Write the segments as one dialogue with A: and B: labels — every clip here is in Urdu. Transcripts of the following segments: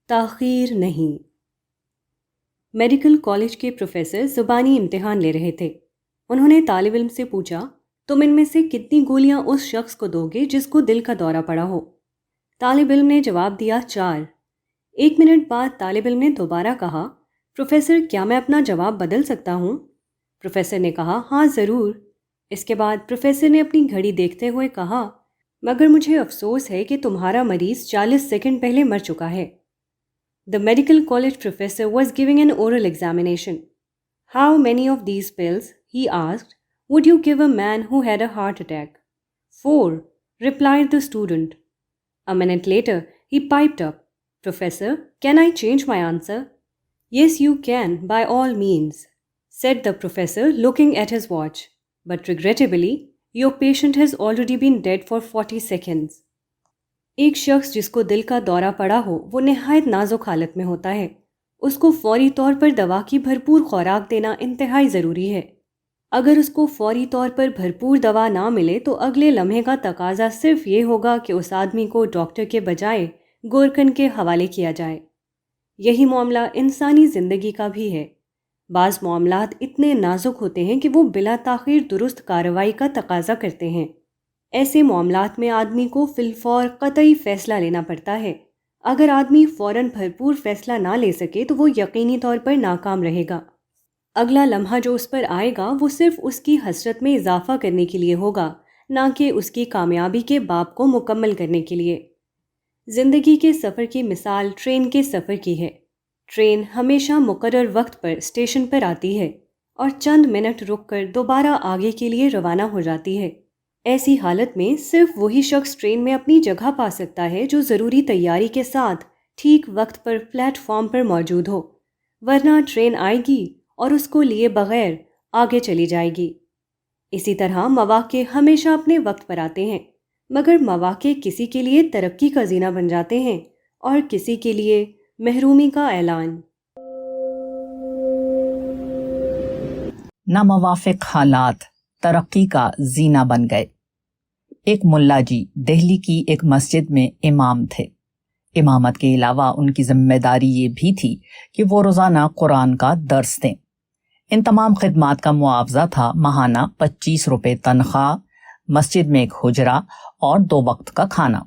A: تاخیر نہیں۔ میڈیکل کالج کے پروفیسر زبانی امتحان لے رہے تھے۔ انہوں نے طالب علم سے پوچھا، تم ان میں سے کتنی گولیاں اس شخص کو دو گے جس کو دل کا دورہ پڑا ہو؟ طالب علم نے جواب دیا 4۔ 1 منٹ بعد طالب علم نے دوبارہ کہا، پروفیسر کیا میں اپنا جواب بدل سکتا ہوں؟ پروفیسر نے کہا، ہاں ضرور۔ اس کے بعد پروفیسر نے اپنی گھڑی دیکھتے ہوئے کہا، مگر مجھے افسوس ہے کہ تمہارا مریض 40 سیکنڈ پہلے مر چکا ہے۔ The medical college professor was giving an oral examination. How many of these pills, he asked, would you give a man who had a heart attack? 4, replied the student. A minute later, he piped up, Professor, can I change my answer? Yes, you can, by all means, said the professor, looking at his watch. But regrettably, your patient has already been dead for 40 seconds. ایک شخص جس کو دل کا دورہ پڑا ہو وہ نہایت نازک حالت میں ہوتا ہے۔ اس کو فوری طور پر دوا کی بھرپور خوراک دینا انتہائی ضروری ہے۔ اگر اس کو فوری طور پر بھرپور دوا نہ ملے تو اگلے لمحے کا تقاضا صرف یہ ہوگا کہ اس آدمی کو ڈاکٹر کے بجائے گورکن کے حوالے کیا جائے۔ یہی معاملہ انسانی زندگی کا بھی ہے۔ بعض معاملات اتنے نازک ہوتے ہیں کہ وہ بلا تاخیر درست کارروائی کا تقاضا کرتے ہیں۔ ایسے معاملات میں آدمی کو فی الفور قطعی فیصلہ لینا پڑتا ہے۔ اگر آدمی فوراً بھرپور فیصلہ نہ لے سکے تو وہ یقینی طور پر ناکام رہے گا۔ اگلا لمحہ جو اس پر آئے گا وہ صرف اس کی حسرت میں اضافہ کرنے کے لیے ہوگا، نہ کہ اس کی کامیابی کے باب کو مکمل کرنے کے لیے۔ زندگی کے سفر کی مثال ٹرین کے سفر کی ہے۔ ٹرین ہمیشہ مقرر وقت پر اسٹیشن پر آتی ہے اور چند منٹ رک کر دوبارہ آگے کے لیے روانہ ہو جاتی ہے۔ ایسی حالت میں صرف وہی شخص ٹرین میں اپنی جگہ پا سکتا ہے جو ضروری تیاری کے ساتھ ٹھیک وقت پر پلیٹ فارم پر موجود ہو، ورنہ ٹرین آئے گی اور اس کو لیے بغیر آگے چلی جائے گی۔ اسی طرح مواقع ہمیشہ اپنے وقت پر آتے ہیں، مگر مواقع کسی کے لیے ترقی کا زینہ بن جاتے ہیں اور کسی کے لیے محرومی کا اعلان۔
B: ناموافق حالات ترقی کا زینہ بن گئے۔ ایک ملا جی دہلی کی ایک مسجد میں امام تھے۔ امامت کے علاوہ ان کی ذمہ داری یہ بھی تھی کہ وہ روزانہ قرآن کا درس دیں۔ ان تمام خدمات کا معاوضہ تھا ماہانہ 25 روپے تنخواہ، مسجد میں ایک حجرہ اور 2 وقت کا کھانا۔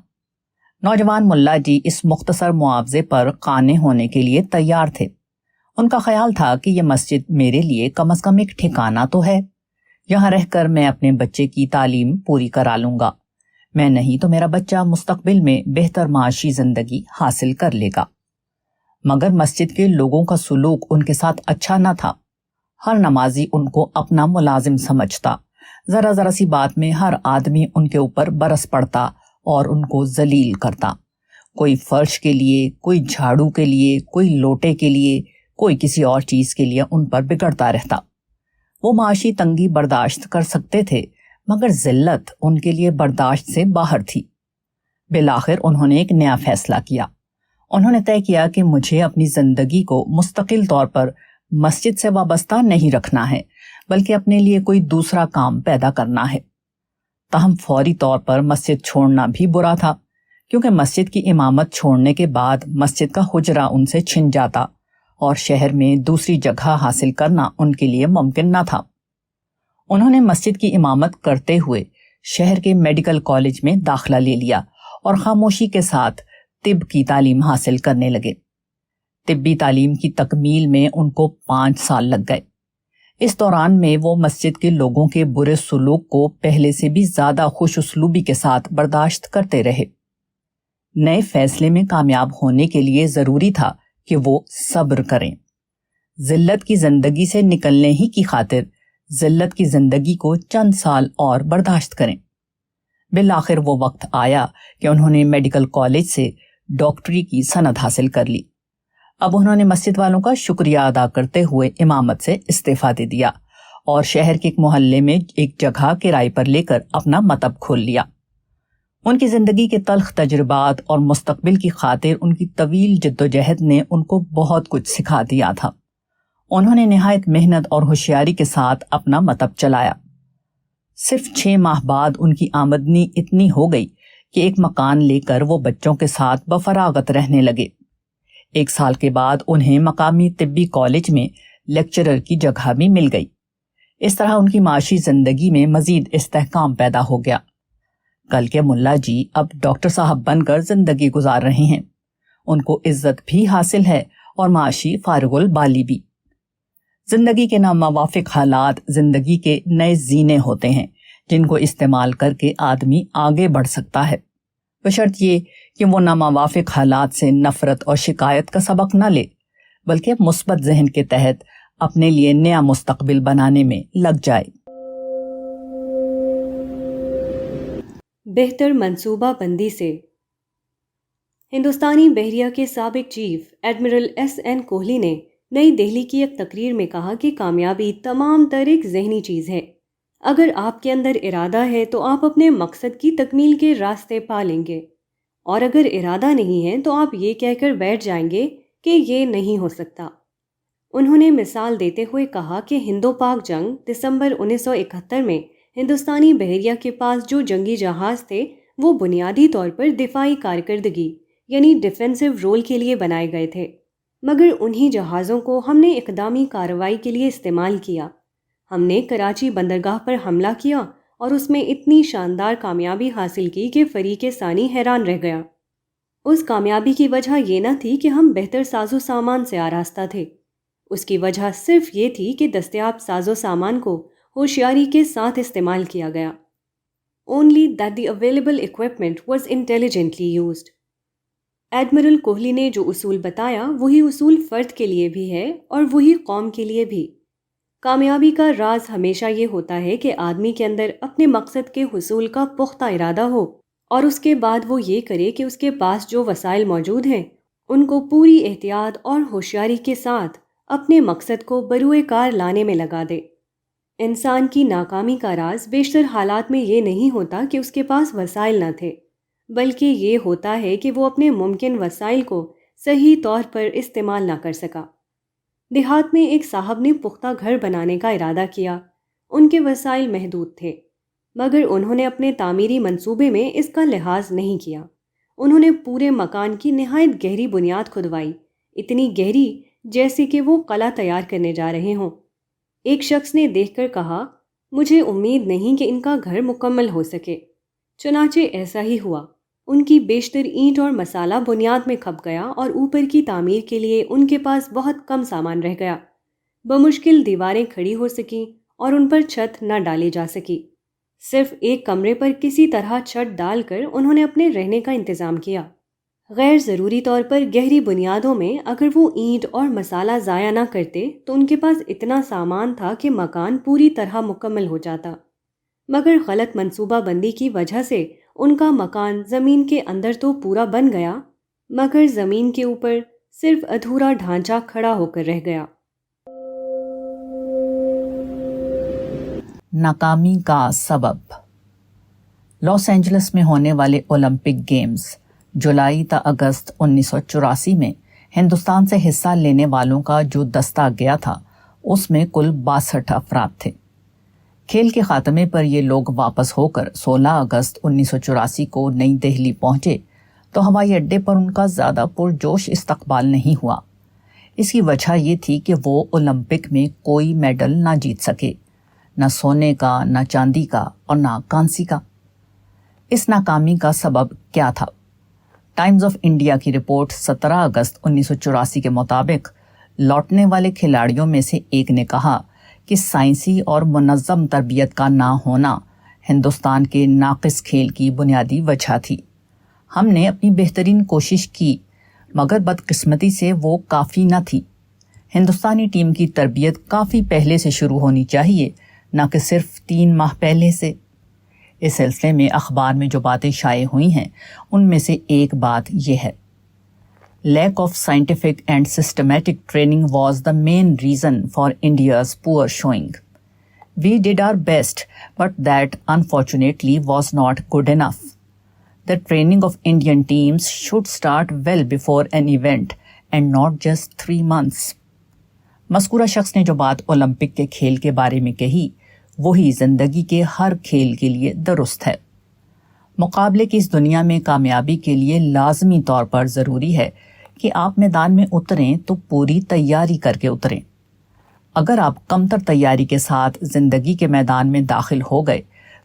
B: نوجوان ملا جی اس مختصر معاوضے پر قانع ہونے کے لیے تیار تھے۔ ان کا خیال تھا کہ یہ مسجد میرے لیے کم از کم ایک ٹھکانہ تو ہے، یہاں رہ کر میں اپنے بچے کی تعلیم پوری کرا لوں گا، میں نہیں تو میرا بچہ مستقبل میں بہتر معاشی زندگی حاصل کر لے گا۔ مگر مسجد کے لوگوں کا سلوک ان کے ساتھ اچھا نہ تھا۔ ہر نمازی ان کو اپنا ملازم سمجھتا، ذرا ذرا سی بات میں ہر آدمی ان کے اوپر برس پڑتا اور ان کو ذلیل کرتا۔ کوئی فرش کے لیے، کوئی جھاڑو کے لیے، کوئی لوٹے کے لیے، کوئی کسی اور چیز کے لیے ان پر بگڑتا رہتا۔ وہ معاشی تنگی برداشت کر سکتے تھے، مگر ذلت ان کے لیے برداشت سے باہر تھی۔ بالآخر انہوں نے ایک نیا فیصلہ کیا۔ انہوں نے طے کیا کہ مجھے اپنی زندگی کو مستقل طور پر مسجد سے وابستہ نہیں رکھنا ہے، بلکہ اپنے لیے کوئی دوسرا کام پیدا کرنا ہے۔ تاہم فوری طور پر مسجد چھوڑنا بھی برا تھا، کیونکہ مسجد کی امامت چھوڑنے کے بعد مسجد کا حجرہ ان سے چھن جاتا اور شہر میں دوسری جگہ حاصل کرنا ان کے لیے ممکن نہ تھا۔ انہوں نے مسجد کی امامت کرتے ہوئے شہر کے میڈیکل کالج میں داخلہ لے لیا اور خاموشی کے ساتھ طب کی تعلیم حاصل کرنے لگے۔ طبی تعلیم کی تکمیل میں ان کو 5 سال لگ گئے۔ اس دوران میں وہ مسجد کے لوگوں کے برے سلوک کو پہلے سے بھی زیادہ خوش اسلوبی کے ساتھ برداشت کرتے رہے۔ نئے فیصلے میں کامیاب ہونے کے لیے ضروری تھا کہ وہ صبر کریں۔ ذلت کی زندگی سے نکلنے ہی کی خاطر ذلت کی زندگی کو چند سال اور برداشت کریں۔ بالآخر وہ وقت آیا کہ انہوں نے میڈیکل کالج سے ڈاکٹری کی سند حاصل کر لی۔ اب انہوں نے مسجد والوں کا شکریہ ادا کرتے ہوئے امامت سے استعفیٰ دے دیا اور شہر کے ایک محلے میں ایک جگہ کرائے پر لے کر اپنا مطب کھول لیا۔ ان کی زندگی کے تلخ تجربات اور مستقبل کی خاطر ان کی طویل جدوجہد نے ان کو بہت کچھ سکھا دیا تھا۔ انہوں نے نہایت محنت اور ہوشیاری کے ساتھ اپنا مطب چلایا۔ صرف 6 ماہ بعد ان کی آمدنی اتنی ہو گئی کہ ایک مکان لے کر وہ بچوں کے ساتھ بفراغت رہنے لگے۔ 1 سال کے بعد انہیں مقامی طبی کالج میں لیکچرر کی جگہ بھی مل گئی۔ اس طرح ان کی معاشی زندگی میں مزید استحکام پیدا ہو گیا۔ کل کے ملا جی اب ڈاکٹر صاحب بن کر زندگی گزار رہے ہیں۔ ان کو عزت بھی حاصل ہے اور معاشی فارغ البالی بھی۔ زندگی کے ناموافق حالات زندگی کے نئے زینے ہوتے ہیں جن کو استعمال کر کے آدمی آگے بڑھ سکتا ہے، بشرط یہ کہ وہ ناموافق حالات سے نفرت اور شکایت کا سبق نہ لے، بلکہ مثبت ذہن کے تحت اپنے لیے نیا مستقبل بنانے میں لگ جائے۔
A: بہتر منصوبہ بندی سے ہندوستانی بحریہ کے سابق چیف ایڈمرل S.N. کوہلی نے نئی دہلی کی ایک تقریر میں کہا کہ کامیابی تمام تر ایک ذہنی چیز ہے۔ اگر آپ کے اندر ارادہ ہے تو آپ اپنے مقصد کی تکمیل کے راستے پا لیں گے، اور اگر ارادہ نہیں ہے تو آپ یہ کہہ کر بیٹھ جائیں گے کہ یہ نہیں ہو سکتا۔ انہوں نے مثال دیتے ہوئے کہا کہ ہندو پاک جنگ دسمبر 1971 میں ہندوستانی بحریہ کے پاس جو جنگی جہاز تھے وہ بنیادی طور پر دفاعی کارکردگی یعنی ڈیفینسو رول کے لیے بنائے گئے تھے، مگر انہی جہازوں کو ہم نے اقدامی کارروائی کے لیے استعمال کیا۔ ہم نے کراچی بندرگاہ پر حملہ کیا اور اس میں اتنی شاندار کامیابی حاصل کی کہ فریق ثانی حیران رہ گیا۔ اس کامیابی کی وجہ یہ نہ تھی کہ ہم بہتر ساز و سامان سے آراستہ تھے، اس کی وجہ صرف یہ تھی کہ دستیاب ساز و سامان کو ہوشیاری کے ساتھ استعمال کیا گیا۔ Only that the available equipment was intelligently used۔ Admiral Kohli نے جو اصول بتایا وہی اصول فرد کے لیے بھی ہے اور وہی قوم کے لیے بھی۔ کامیابی کا راز ہمیشہ یہ ہوتا ہے کہ آدمی کے اندر اپنے مقصد کے حصول کا پختہ ارادہ ہو، اور اس کے بعد وہ یہ کرے کہ اس کے پاس جو وسائل موجود ہیں ان کو پوری احتیاط اور ہوشیاری کے ساتھ اپنے مقصد کو بروئے کار لانے میں لگا دے۔ انسان کی ناکامی کا راز بیشتر حالات میں یہ نہیں ہوتا کہ اس کے پاس وسائل نہ تھے، بلکہ یہ ہوتا ہے کہ وہ اپنے ممکن وسائل کو صحیح طور پر استعمال نہ کر سکا۔ دیہات میں ایک صاحب نے پختہ گھر بنانے کا ارادہ کیا۔ ان کے وسائل محدود تھے، مگر انہوں نے اپنے تعمیری منصوبے میں اس کا لحاظ نہیں کیا۔ انہوں نے پورے مکان کی نہایت گہری بنیاد کھدوائی، اتنی گہری جیسے کہ وہ قلعہ تیار کرنے جا رہے ہوں۔ ایک شخص نے دیکھ کر کہا، مجھے امید نہیں کہ ان کا گھر مکمل ہو سکے۔ چنانچہ ایسا ہی ہوا۔ ان کی بیشتر اینٹ اور مسالہ بنیاد میں کھپ گیا اور اوپر کی تعمیر کے لیے ان کے پاس بہت کم سامان رہ گیا۔ بمشکل دیواریں کھڑی ہو سکیں اور ان پر چھت نہ ڈالی جا سکی۔ صرف ایک کمرے پر کسی طرح چھت ڈال کر انہوں نے اپنے رہنے کا انتظام کیا۔ غیر ضروری طور پر گہری بنیادوں میں اگر وہ اینٹ اور مسالہ ضائع نہ کرتے تو ان کے پاس اتنا سامان تھا کہ مکان پوری طرح مکمل ہو جاتا، مگر غلط منصوبہ بندی کی وجہ سے ان کا مکان زمین کے اندر تو پورا بن گیا، مگر زمین کے اوپر صرف ادھورا ڈھانچہ کھڑا ہو کر رہ گیا۔
B: ناکامی کا سبب۔ لاس اینجلس میں ہونے والے اولمپک گیمز جولائی تا اگست 1984 میں ہندوستان سے حصہ لینے والوں کا جو دستہ گیا تھا اس میں کل 62 افراد تھے۔ کھیل کے خاتمے پر یہ لوگ واپس ہو کر 16 اگست 1984 کو نئی دہلی پہنچے تو ہوائی اڈے پر ان کا زیادہ پرجوش استقبال نہیں ہوا۔ اس کی وجہ یہ تھی کہ وہ اولمپک میں کوئی میڈل نہ جیت سکے، نہ سونے کا، نہ چاندی کا اور نہ کانسی کا۔ اس ناکامی کا سبب کیا تھا؟ ٹائمز آف انڈیا کی رپورٹ 17 اگست 1984 کے مطابق لوٹنے والے کھلاڑیوں میں سے ایک نے کہا کہ سائنسی اور منظم تربیت کا نہ ہونا ہندوستان کے ناقص کھیل کی بنیادی وجہ تھی۔ ہم نے اپنی بہترین کوشش کی مگر بدقسمتی سے وہ کافی نہ تھی۔ ہندوستانی ٹیم کی تربیت کافی پہلے سے شروع ہونی چاہیے، نہ کہ صرف 3 ماہ پہلے سے۔ اس سلسلے میں اخبار میں جو باتیں شائع ہوئی ہیں ان میں سے ایک بات یہ ہے: Lack of scientific and systematic training was the main reason for India's poor showing. We did our best, but that unfortunately was not good enough. The training of Indian teams should start well before an event and not just 3 months. مذکورہ شخص نے جو بات اولمپک کے کھیل کے بارے میں کہی وہی زندگی کے ہر کھیل کے لیے درست ہے۔ مقابلے کی اس دنیا میں کامیابی کے لیے لازمی طور پر ضروری ہے کہ آپ میدان میں اتریں تو پوری تیاری کر کے اتریں۔ اگر آپ کمتر تیاری کے ساتھ زندگی کے میدان میں داخل ہو گئے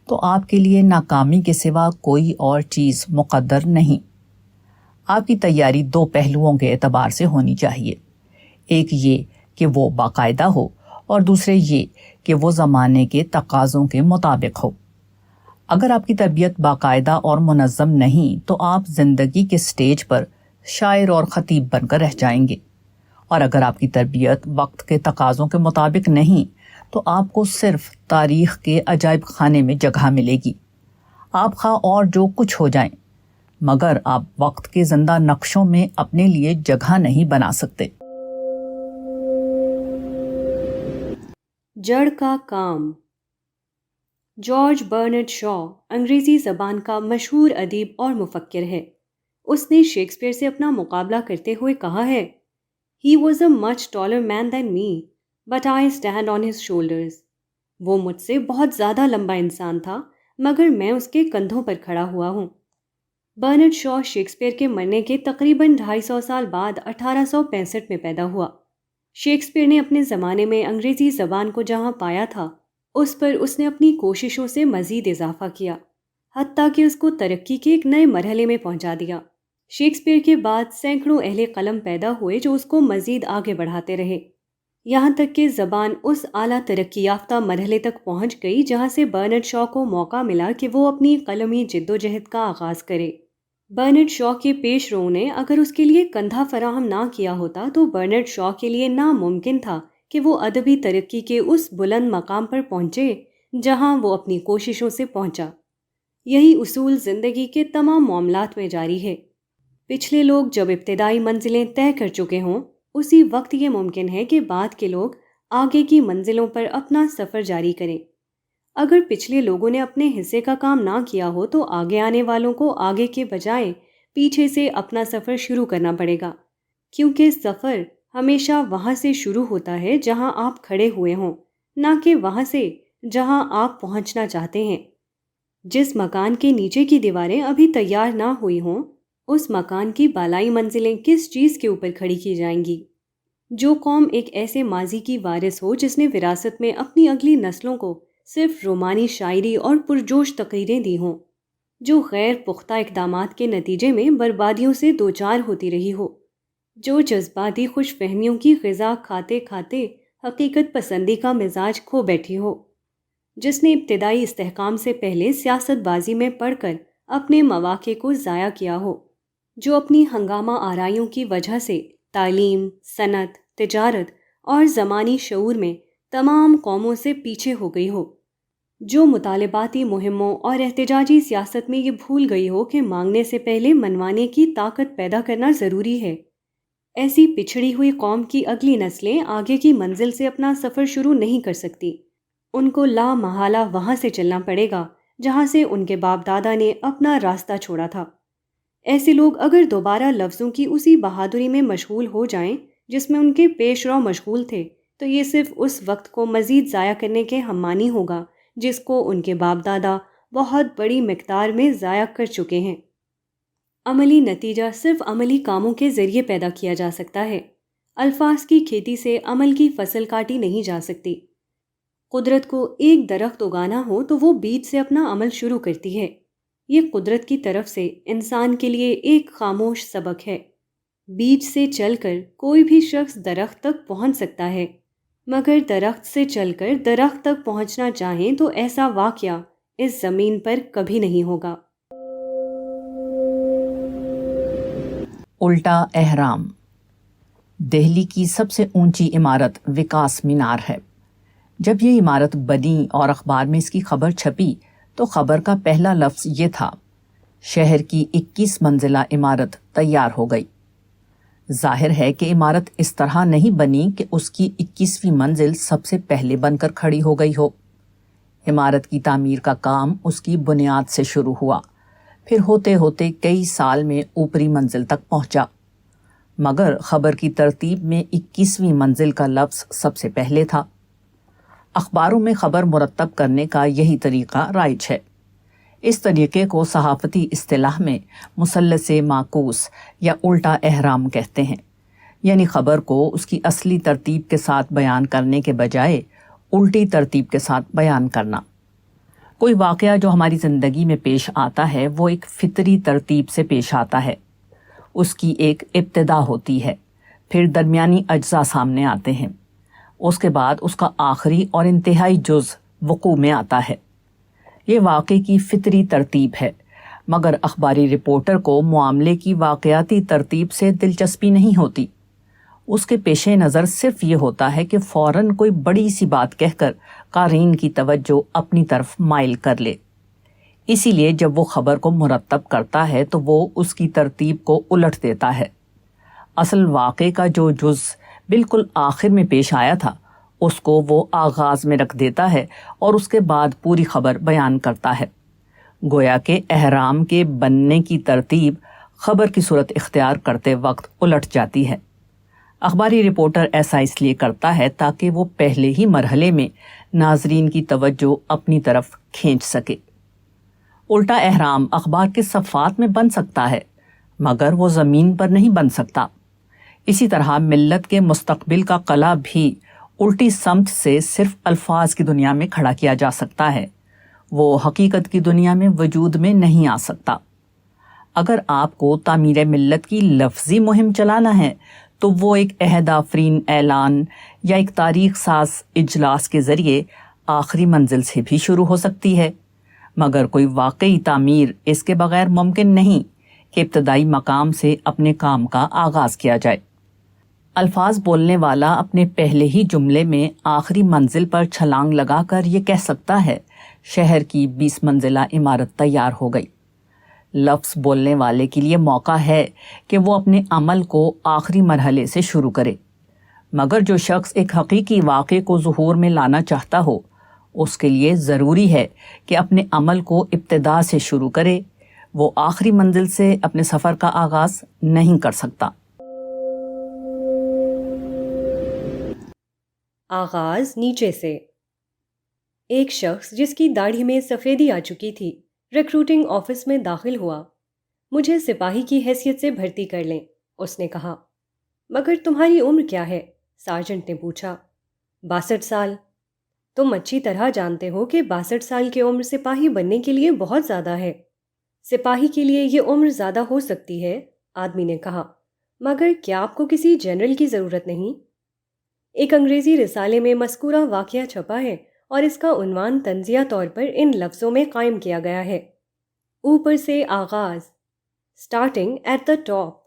B: تو آپ کے لیے ناکامی کے سوا کوئی اور چیز مقدر نہیں۔ آپ کی تیاری دو پہلوؤں کے اعتبار سے ہونی چاہیے، ایک یہ کہ وہ باقاعدہ ہو اور دوسرے یہ کہ وہ زمانے کے تقاضوں کے مطابق ہو۔ اگر آپ کی تربیت باقاعدہ اور منظم نہیں تو آپ زندگی کے سٹیج پر شاعر اور خطیب بن کر رہ جائیں گے، اور اگر آپ کی تربیت وقت کے تقاضوں کے مطابق نہیں تو آپ کو صرف تاریخ کے عجائب خانے میں جگہ ملے گی۔ آپ خواہ اور جو کچھ ہو جائیں مگر آپ وقت کے زندہ نقشوں میں اپنے لیے جگہ نہیں بنا سکتے۔
A: جڑ کا کام۔ جارج برنارڈ شاء انگریزی زبان کا مشہور ادیب اور مفکر ہے۔ اس نے شیکسپیئر سے اپنا مقابلہ کرتے ہوئے کہا ہے، "He was a much taller man than me, but I stand on his shoulders." وہ مجھ سے بہت زیادہ لمبا انسان تھا مگر میں اس کے کندھوں پر کھڑا ہوا ہوں۔ برنارڈ شاء شیکسپیئر کے مرنے کے تقریباً 250 سال بعد 1865 میں پیدا ہوا۔ شیکسپیئر نے اپنے زمانے میں انگریزی زبان کو جہاں پایا تھا اس پر اس نے اپنی کوششوں سے مزید اضافہ کیا، حتیٰ کہ اس کو ترقی کے ایک نئے مرحلے میں پہنچا دیا۔ شیکسپیئر کے بعد سینکڑوں اہل قلم پیدا ہوئے جو اس کو مزید آگے بڑھاتے رہے، یہاں تک کہ زبان اس اعلیٰ ترقی یافتہ مرحلے تک پہنچ گئی جہاں سے برنارڈ شاء کو موقع ملا کہ وہ اپنی قلمی جد و جہد کا آغاز کرے۔ برنارڈ شاء کے پیش رو نے اگر اس کے لیے کندھا فراہم نہ کیا ہوتا تو برنارڈ شاء کے لیے ناممکن تھا کہ وہ ادبی ترقی کے اس بلند مقام پر پہنچے جہاں وہ اپنی کوششوں سے پہنچا۔ یہی اصول زندگی کے تمام معاملات میں جاری ہے۔ پچھلے لوگ جب ابتدائی منزلیں طے کر چکے ہوں اسی وقت یہ ممکن ہے کہ بعد کے لوگ آگے کی منزلوں پر اپنا سفر جاری کریں۔ اگر پچھلے لوگوں نے اپنے حصے کا کام نہ کیا ہو تو آگے آنے والوں کو آگے کے بجائے پیچھے سے اپنا سفر شروع کرنا پڑے گا، کیونکہ سفر ہمیشہ وہاں سے شروع ہوتا ہے جہاں آپ کھڑے ہوئے ہوں، نہ کہ وہاں سے جہاں آپ پہنچنا چاہتے ہیں۔ جس مکان کے نیچے کی دیواریں ابھی تیار نہ ہوئی ہوں اس مکان کی بالائی منزلیں کس چیز کے اوپر کھڑی کی جائیں گی؟ جو قوم ایک ایسے ماضی کی وارث ہو جس نے وراثت میں اپنی اگلی نسلوں کو صرف رومانی شاعری اور پرجوش تقریریں دی ہوں، جو غیر پختہ اقدامات کے نتیجے میں بربادیوں سے دوچار ہوتی رہی ہو، جو جذباتی خوش فہمیوں کی غذا کھاتے کھاتے حقیقت پسندی کا مزاج کھو بیٹھی ہو، جس نے ابتدائی استحکام سے پہلے سیاست بازی میں پڑھ کر اپنے مواقع کو ضائع کیا ہو، جو اپنی ہنگامہ آرائیوں کی وجہ سے تعلیم، صنعت، تجارت اور زمانی شعور میں تمام قوموں سے پیچھے ہو گئی ہو، جو مطالباتی مہموں اور احتجاجی سیاست میں یہ بھول گئی ہو کہ مانگنے سے پہلے منوانے کی طاقت پیدا کرنا ضروری ہے۔ ایسی پچھڑی ہوئی قوم کی اگلی نسلیں آگے کی منزل سے اپنا سفر شروع نہیں کر سکتی، ان کو لا محالہ وہاں سے چلنا پڑے گا جہاں سے ان کے باپ دادا نے اپنا راستہ چھوڑا تھا۔ ایسے لوگ اگر دوبارہ لفظوں کی اسی بہادری میں مشغول ہو جائیں جس میں ان کے پیش رو مشغول تھے تو یہ صرف اس وقت کو مزید ضائع کرنے کے ہمانی ہوگا جس کو ان کے باپ دادا بہت بڑی مقدار میں ضائع کر چکے ہیں۔ عملی نتیجہ صرف عملی کاموں کے ذریعے پیدا کیا جا سکتا ہے۔ الفاظ کی کھیتی سے عمل کی فصل کاٹی نہیں جا سکتی۔ قدرت کو ایک درخت اگانا ہو تو وہ بیج سے اپنا عمل شروع کرتی ہے۔ یہ قدرت کی طرف سے انسان کے لیے ایک خاموش سبق ہے۔ بیج سے چل کر کوئی بھی شخص درخت تک پہنچ سکتا ہے، مگر درخت سے چل کر درخت تک پہنچنا چاہیں تو ایسا واقعہ اس زمین پر کبھی نہیں ہوگا۔
B: الٹا احرام۔ دہلی کی سب سے اونچی عمارت وکاس مینار ہے۔ جب یہ عمارت بنی اور اخبار میں اس کی خبر چھپی تو خبر کا پہلا لفظ یہ تھا، شہر کی 21 منزلہ عمارت تیار ہو گئی۔ ظاہر ہے کہ عمارت اس طرح نہیں بنی کہ اس کی 21ویں منزل سب سے پہلے بن کر کھڑی ہو گئی ہو۔ عمارت کی تعمیر کا کام اس کی بنیاد سے شروع ہوا، پھر ہوتے ہوتے کئی سال میں اوپری منزل تک پہنچا، مگر خبر کی ترتیب میں 21ویں منزل کا لفظ سب سے پہلے تھا۔ اخباروں میں خبر مرتب کرنے کا یہی طریقہ رائج ہے۔ اس طریقے کو صحافتی اصطلاح میں مثلث معکوس یا الٹا احرام کہتے ہیں، یعنی خبر کو اس کی اصلی ترتیب کے ساتھ بیان کرنے کے بجائے الٹی ترتیب کے ساتھ بیان کرنا۔ کوئی واقعہ جو ہماری زندگی میں پیش آتا ہے وہ ایک فطری ترتیب سے پیش آتا ہے۔ اس کی ایک ابتدا ہوتی ہے، پھر درمیانی اجزاء سامنے آتے ہیں، اس کے بعد اس کا آخری اور انتہائی جز وقوع میں آتا ہے۔ یہ واقعے کی فطری ترتیب ہے، مگر اخباری رپورٹر کو معاملے کی واقعاتی ترتیب سے دلچسپی نہیں ہوتی۔ اس کے پیش نظر صرف یہ ہوتا ہے کہ فوراً کوئی بڑی سی بات کہہ کر قارئین کی توجہ اپنی طرف مائل کر لے۔ اسی لیے جب وہ خبر کو مرتب کرتا ہے تو وہ اس کی ترتیب کو الٹ دیتا ہے۔ اصل واقعے کا جو جز بالکل آخر میں پیش آیا تھا اس کو وہ آغاز میں رکھ دیتا ہے اور اس کے بعد پوری خبر بیان کرتا ہے۔ گویا کہ احرام کے بننے کی ترتیب خبر کی صورت اختیار کرتے وقت الٹ جاتی ہے۔ اخباری رپورٹر ایسا اس لیے کرتا ہے تاکہ وہ پہلے ہی مرحلے میں ناظرین کی توجہ اپنی طرف کھینچ سکے۔ الٹا احرام اخبار کے صفحات میں بن سکتا ہے، مگر وہ زمین پر نہیں بن سکتا۔ اسی طرح ملت کے مستقبل کا قلعہ بھی الٹی سمت سے صرف الفاظ کی دنیا میں کھڑا کیا جا سکتا ہے، وہ حقیقت کی دنیا میں وجود میں نہیں آ سکتا۔ اگر آپ کو تعمیر ملت کی لفظی مہم چلانا ہے تو وہ ایک عہد آفرین اعلان یا ایک تاریخ ساز اجلاس کے ذریعے آخری منزل سے بھی شروع ہو سکتی ہے، مگر کوئی واقعی تعمیر اس کے بغیر ممکن نہیں کہ ابتدائی مقام سے اپنے کام کا آغاز کیا جائے۔ الفاظ بولنے والا اپنے پہلے ہی جملے میں آخری منزل پر چھلانگ لگا کر یہ کہہ سکتا ہے، شہر کی 20 منزلہ عمارت تیار ہو گئی۔ لفظ بولنے والے کے لیے موقع ہے کہ وہ اپنے عمل کو آخری مرحلے سے شروع کرے، مگر جو شخص ایک حقیقی واقعے کو ظہور میں لانا چاہتا ہو اس کے لیے ضروری ہے کہ اپنے عمل کو ابتدا سے شروع کرے، وہ آخری منزل سے اپنے سفر کا آغاز نہیں کر سکتا۔
A: آغاز نیچے سے۔ ایک شخص جس کی داڑھی میں سفیدی آ چکی تھی ریکروٹنگ آفس میں داخل ہوا۔ مجھے سپاہی کی حیثیت سے بھرتی کر لیں، اس نے کہا۔ مگر تمہاری عمر کیا ہے؟ سارجنٹ نے پوچھا۔ 62 سال۔ تم اچھی طرح جانتے ہو کہ 62 سال کی عمر سپاہی بننے کے لیے بہت زیادہ ہے۔ سپاہی کے لیے یہ عمر زیادہ ہو سکتی ہے، آدمی نے کہا، مگر کیا آپ کو کسی جنرل کی ضرورت نہیں؟ ایک انگریزی رسالے میں مذکورہ واقعہ چھپا ہے اور اس کا عنوان طنزیہ طور پر ان لفظوں میں قائم کیا گیا ہے، اوپر سے آغاز، سٹارٹنگ ایٹ دا ٹاپ۔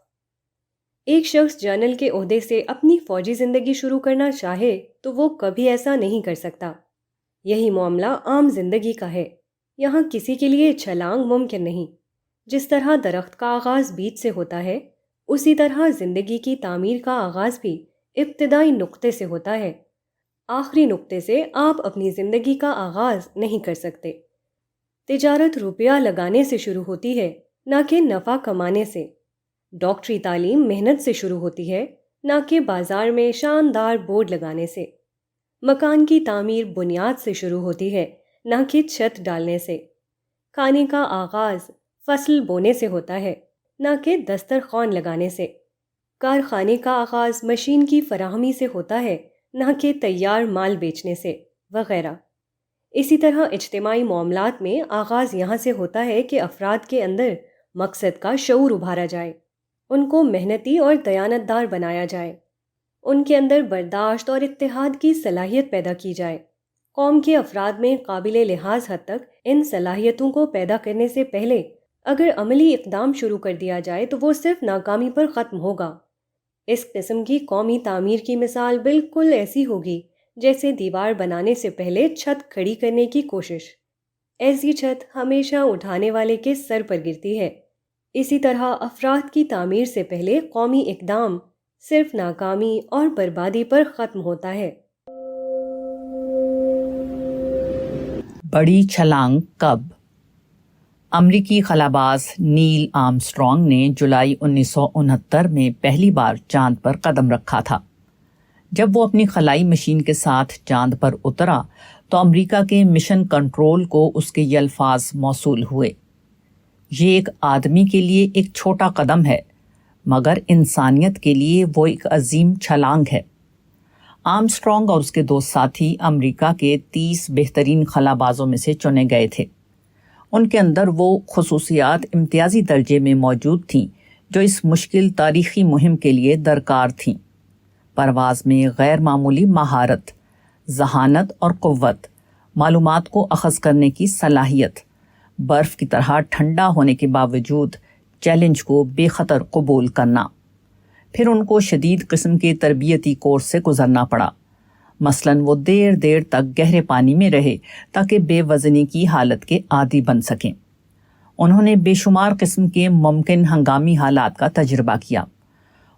A: ایک شخص جنرل کے عہدے سے اپنی فوجی زندگی شروع کرنا چاہے تو وہ کبھی ایسا نہیں کر سکتا۔ یہی معاملہ عام زندگی کا ہے، یہاں کسی کے لیے چھلانگ ممکن نہیں۔ جس طرح درخت کا آغاز بیج سے ہوتا ہے، اسی طرح زندگی کی تعمیر کا آغاز بھی ابتدائی نقطے سے ہوتا ہے۔ آخری نقطے سے آپ اپنی زندگی کا آغاز نہیں کر سکتے۔ تجارت روپیہ لگانے سے شروع ہوتی ہے، نہ کہ نفع کمانے سے۔ ڈاکٹری تعلیم محنت سے شروع ہوتی ہے، نہ کہ بازار میں شاندار بورڈ لگانے سے۔ مکان کی تعمیر بنیاد سے شروع ہوتی ہے، نہ کہ چھت ڈالنے سے۔ کھانے کا آغاز فصل بونے سے ہوتا ہے، نہ کہ دسترخوان لگانے سے۔ کارخانے کا آغاز مشین کی فراہمی سے ہوتا ہے، نہ کہ تیار مال بیچنے سے، وغیرہ۔ اسی طرح اجتماعی معاملات میں آغاز یہاں سے ہوتا ہے کہ افراد کے اندر مقصد کا شعور ابھارا جائے، ان کو محنتی اور دیانتدار بنایا جائے، ان کے اندر برداشت اور اتحاد کی صلاحیت پیدا کی جائے۔ قوم کے افراد میں قابل لحاظ حد تک ان صلاحیتوں کو پیدا کرنے سے پہلے اگر عملی اقدام شروع کر دیا جائے تو وہ صرف ناکامی پر ختم ہوگا۔ اس قسم کی قومی تعمیر کی مثال بالکل ایسی ہوگی جیسے دیوار بنانے سے پہلے چھت کھڑی کرنے کی کوشش۔ ایسی چھت ہمیشہ اٹھانے والے کے سر پر گرتی ہے۔ اسی طرح افراد کی تعمیر سے پہلے قومی اقدام صرف ناکامی اور بربادی پر ختم ہوتا ہے۔
B: بڑی چھلانگ کب؟ امریکی خلاباز نیل آرمسٹرانگ نے جولائی 1969 میں پہلی بار چاند پر قدم رکھا تھا۔ جب وہ اپنی خلائی مشین کے ساتھ چاند پر اترا تو امریکہ کے مشن کنٹرول کو اس کے یہ الفاظ موصول ہوئے: یہ ایک آدمی کے لیے ایک چھوٹا قدم ہے، مگر انسانیت کے لیے وہ ایک عظیم چھلانگ ہے۔ آرمسٹرانگ اور اس کے دو ساتھی امریکہ کے 30 بہترین خلا بازوں میں سے چنے گئے تھے۔ ان کے اندر وہ خصوصیات امتیازی درجے میں موجود تھیں جو اس مشکل تاریخی مہم کے لیے درکار تھیں: پرواز میں غیر معمولی مہارت، ذہانت اور قوت، معلومات کو اخذ کرنے کی صلاحیت، برف کی طرح ٹھنڈا ہونے کے باوجود چیلنج کو بے خطر قبول کرنا۔ پھر ان کو شدید قسم کے تربیتی کورس سے گزرنا پڑا، مثلاً وہ دیر دیر تک گہرے پانی میں رہے تاکہ بے وزنی کی حالت کے عادی بن سکیں۔ انہوں نے بے شمار قسم کے ممکن ہنگامی حالات کا تجربہ کیا۔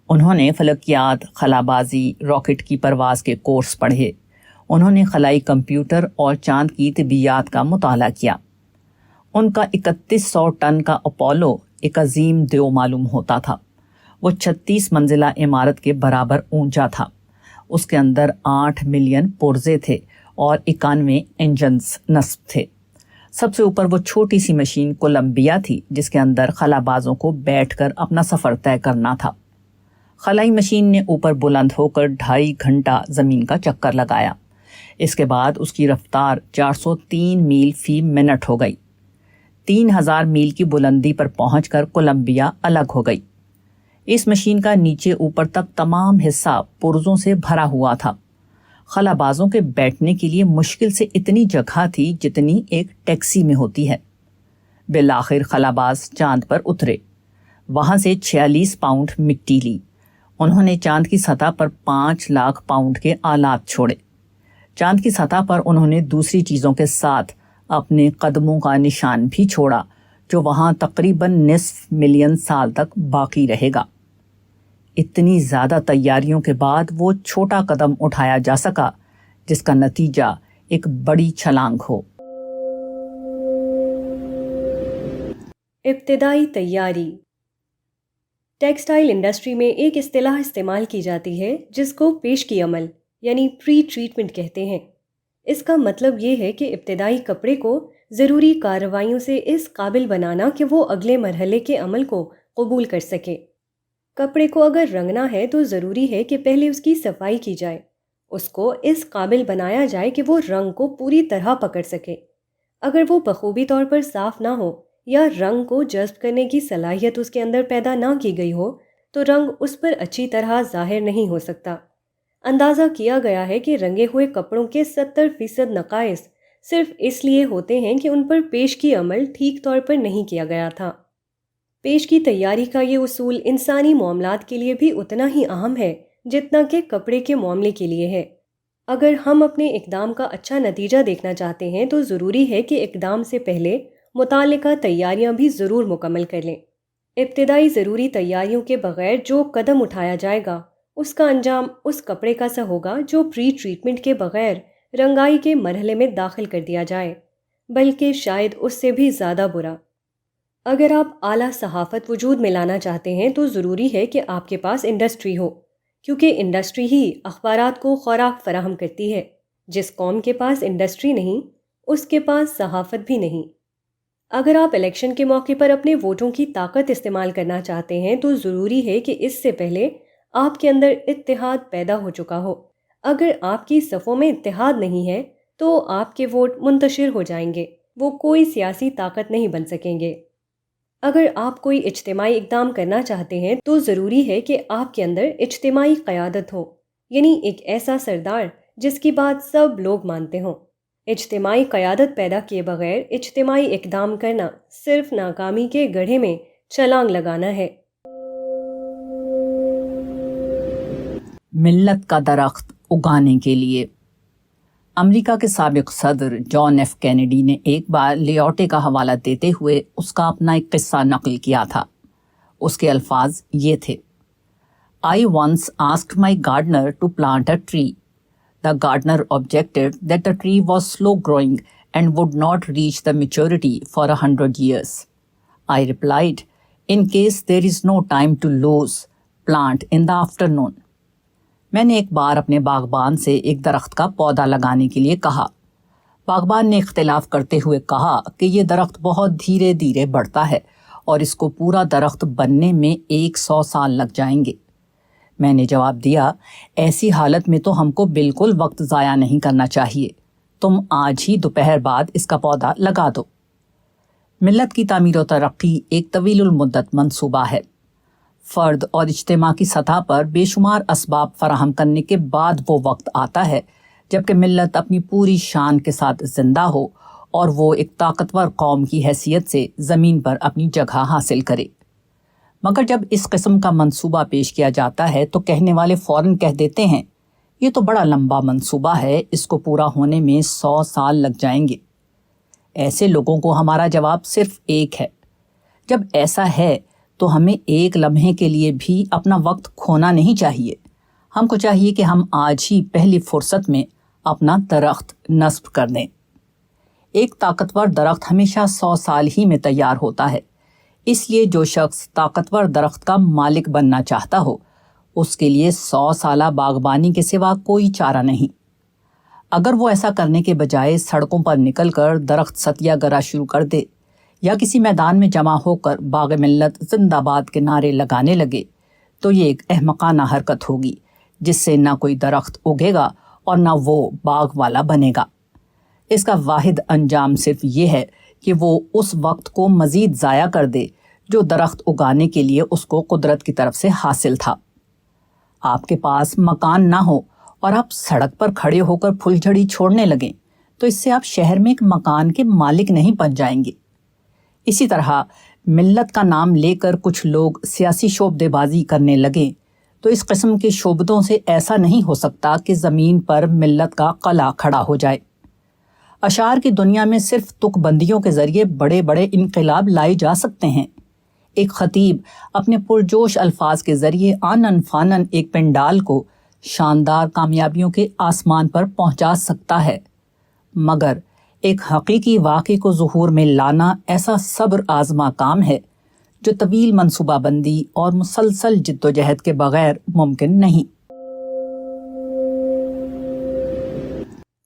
B: انہوں نے فلکیات، خلابازی، راکٹ کی پرواز کے کورس پڑھے۔ انہوں نے خلائی کمپیوٹر اور چاند کی طبیعیات کا مطالعہ کیا۔ ان کا 3100 ٹن کا اپولو ایک عظیم دیو معلوم ہوتا تھا۔ وہ 36 منزلہ عمارت کے برابر اونچا تھا۔ اس کے اندر 8 ملین پرزے تھے اور 91 انجنز نصب تھے۔ سب سے اوپر وہ چھوٹی سی مشین کولمبیا تھی جس کے اندر خلا بازوں کو بیٹھ کر اپنا سفر طے کرنا تھا۔ خلائی مشین نے اوپر بلند ہو کر 2.5 گھنٹہ زمین کا چکر لگایا۔ اس کے بعد اس کی رفتار 403 میل فی منٹ ہو گئی۔ 3000 میل کی بلندی پر پہنچ کر کولمبیا الگ ہو گئی۔ اس مشین کا نیچے اوپر تک تمام حصہ پرزوں سے بھرا ہوا تھا۔ خلا بازوں کے بیٹھنے کے لیے مشکل سے اتنی جگہ تھی جتنی ایک ٹیکسی میں ہوتی ہے۔ بالآخر خلا باز چاند پر اترے۔ وہاں سے 46 پاؤنڈ مٹی لی۔ انہوں نے چاند کی سطح پر 5 لاکھ پاؤنڈ کے آلات چھوڑے۔ چاند کی سطح پر انہوں نے دوسری چیزوں کے ساتھ اپنے قدموں کا نشان بھی چھوڑا جو وہاں تقریباً نصف ملین سال تک باقی رہے گا۔ اتنی زیادہ تیاریوں کے بعد وہ چھوٹا قدم اٹھایا جا سکا جس کا نتیجہ ایک بڑی چھلانگ ہو۔
A: ابتدائی تیاری۔ ٹیکسٹائل انڈسٹری میں ایک اصطلاح استعمال کی جاتی ہے جس کو پیشگی عمل یعنی پری ٹریٹمنٹ کہتے ہیں۔ اس کا مطلب یہ ہے کہ ابتدائی کپڑے کو ضروری کارروائیوں سے اس قابل بنانا کہ وہ اگلے مرحلے کے عمل کو قبول کر سکے۔ کپڑے کو اگر رنگنا ہے تو ضروری ہے کہ پہلے اس کی صفائی کی جائے، اس کو اس قابل بنایا جائے کہ وہ رنگ کو پوری طرح پکڑ سکے۔ اگر وہ بخوبی طور پر صاف نہ ہو یا رنگ کو جذب کرنے کی صلاحیت اس کے اندر پیدا نہ کی گئی ہو تو رنگ اس پر اچھی طرح ظاہر نہیں ہو سکتا۔ اندازہ کیا گیا ہے کہ رنگے ہوئے کپڑوں کے 70% نقائص صرف اس لیے ہوتے ہیں کہ ان پر پیشگی عمل ٹھیک طور پر نہیں کیا گیا تھا۔ پیشگی تیاری کا یہ اصول انسانی معاملات کے لیے بھی اتنا ہی اہم ہے جتنا کہ کپڑے کے معاملے کے لیے ہے۔ اگر ہم اپنے اقدام کا اچھا نتیجہ دیکھنا چاہتے ہیں تو ضروری ہے کہ اقدام سے پہلے متعلقہ تیاریاں بھی ضرور مکمل کر لیں۔ ابتدائی ضروری تیاریوں کے بغیر جو قدم اٹھایا جائے گا اس کا انجام اس کپڑے کا سا ہوگا جو پری ٹریٹمنٹ کے بغیر رنگائی کے مرحلے میں داخل کر دیا جائے، بلکہ شاید اس سے بھی زیادہ برا۔ اگر آپ اعلیٰ صحافت وجود میں لانا چاہتے ہیں تو ضروری ہے کہ آپ کے پاس انڈسٹری ہو، کیونکہ انڈسٹری ہی اخبارات کو خوراک فراہم کرتی ہے۔ جس قوم کے پاس انڈسٹری نہیں اس کے پاس صحافت بھی نہیں۔ اگر آپ الیکشن کے موقع پر اپنے ووٹوں کی طاقت استعمال کرنا چاہتے ہیں تو ضروری ہے کہ اس سے پہلے آپ کے اندر اتحاد پیدا ہو چکا ہو۔ اگر آپ کی صفوں میں اتحاد نہیں ہے تو آپ کے ووٹ منتشر ہو جائیں گے، وہ کوئی سیاسی طاقت نہیں بن سکیں گے۔ اگر آپ کوئی اجتماعی اقدام کرنا چاہتے ہیں تو ضروری ہے کہ آپ کے اندر اجتماعی قیادت ہو، یعنی ایک ایسا سردار جس کی بات سب لوگ مانتے ہوں۔ اجتماعی قیادت پیدا کیے بغیر اجتماعی اقدام کرنا صرف ناکامی کے گڑھے میں چھلانگ لگانا ہے۔
B: ملت کا درخت اگانے کے لیے۔ امریکہ کے سابق صدر جان ایف کینیڈی نے ایک بار لیوٹے کا حوالہ دیتے ہوئے اس کا اپنا ایک قصہ نقل کیا تھا۔ اس کے الفاظ یہ تھے: I once asked my gardener to plant a tree. The gardener objected that the tree was slow growing and would not reach the maturity for 100 years. I replied, in case there is no time to lose, plant in the afternoon. میں نے ایک بار اپنے باغبان سے ایک درخت کا پودا لگانے کے لیے کہا۔ باغبان نے اختلاف کرتے ہوئے کہا کہ یہ درخت بہت دھیرے دھیرے بڑھتا ہے اور اس کو پورا درخت بننے میں 100 سال لگ جائیں گے۔ میں نے جواب دیا، ایسی حالت میں تو ہم کو بالکل وقت ضائع نہیں کرنا چاہیے، تم آج ہی دوپہر بعد اس کا پودا لگا دو۔ ملت کی تعمیر و ترقی ایک طویل المدت منصوبہ ہے۔ فرد اور اجتماع کی سطح پر بے شمار اسباب فراہم کرنے کے بعد وہ وقت آتا ہے جبکہ ملت اپنی پوری شان کے ساتھ زندہ ہو اور وہ ایک طاقتور قوم کی حیثیت سے زمین پر اپنی جگہ حاصل کرے۔ مگر جب اس قسم کا منصوبہ پیش کیا جاتا ہے تو کہنے والے فوراً کہہ دیتے ہیں، یہ تو بڑا لمبا منصوبہ ہے، اس کو پورا ہونے میں 100 سال لگ جائیں گے۔ ایسے لوگوں کو ہمارا جواب صرف ایک ہے، جب ایسا ہے تو ہمیں ایک لمحے کے لیے بھی اپنا وقت کھونا نہیں چاہیے۔ ہم کو چاہیے کہ ہم آج ہی پہلی فرصت میں اپنا درخت نصب کر دیں۔ ایک طاقتور درخت ہمیشہ 100 سال ہی میں تیار ہوتا ہے، اس لیے جو شخص طاقتور درخت کا مالک بننا چاہتا ہو اس کے لیے 100 سالہ باغبانی کے سوا کوئی چارہ نہیں۔ اگر وہ ایسا کرنے کے بجائے سڑکوں پر نکل کر درخت ستیہ گرہ شروع کر دے یا کسی میدان میں جمع ہو کر باغ ملت زندہ باد کے نعرے لگانے لگے تو یہ ایک احمقانہ حرکت ہوگی جس سے نہ کوئی درخت اگے گا اور نہ وہ باغ والا بنے گا۔ اس کا واحد انجام صرف یہ ہے کہ وہ اس وقت کو مزید ضائع کر دے جو درخت اگانے کے لیے اس کو قدرت کی طرف سے حاصل تھا۔ آپ کے پاس مکان نہ ہو اور آپ سڑک پر کھڑے ہو کر پھل جھڑی چھوڑنے لگیں تو اس سے آپ شہر میں ایک مکان کے مالک نہیں بن جائیں گے۔ اسی طرح ملت کا نام لے کر کچھ لوگ سیاسی شعبدے بازی کرنے لگیں تو اس قسم کے شعبدوں سے ایسا نہیں ہو سکتا کہ زمین پر ملت کا قلعہ کھڑا ہو جائے۔ اشعار کی دنیا میں صرف تک بندیوں کے ذریعے بڑے بڑے انقلاب لائے جا سکتے ہیں۔ ایک خطیب اپنے پرجوش الفاظ کے ذریعے آنن فانن ایک پنڈال کو شاندار کامیابیوں کے آسمان پر پہنچا سکتا ہے، مگر ایک حقیقی واقعے کو ظہور میں لانا ایسا صبر آزما کام ہے جو طویل منصوبہ بندی اور مسلسل جد و جہد کے بغیر ممکن نہیں۔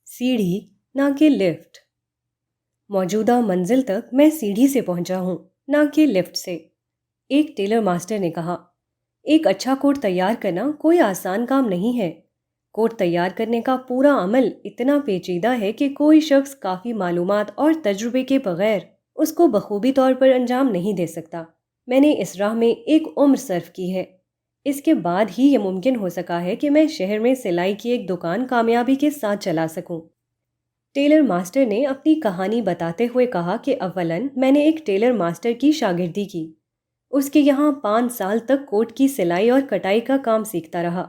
A: سیڑھی نہ کہ لفٹ۔ موجودہ منزل تک میں سیڑھی سے پہنچا ہوں، نہ کہ لفٹ سے۔ ایک ٹیلر ماسٹر نے کہا، ایک اچھا کوٹ تیار کرنا کوئی آسان کام نہیں ہے۔ کوٹ تیار کرنے کا پورا عمل اتنا پیچیدہ ہے کہ کوئی شخص کافی معلومات اور تجربے کے بغیر اس کو بخوبی طور پر انجام نہیں دے سکتا۔ میں نے اس راہ میں ایک عمر صرف کی ہے، اس کے بعد ہی یہ ممکن ہو سکا ہے کہ میں شہر میں سلائی کی ایک دکان کامیابی کے ساتھ چلا سکوں۔ ٹیلر ماسٹر نے اپنی کہانی بتاتے ہوئے کہا کہ اولاً میں نے ایک ٹیلر ماسٹر کی شاگردی کی، اس کے یہاں 5 سال تک کوٹ کی سلائی اور کٹائی کا کام سیکھتا رہا۔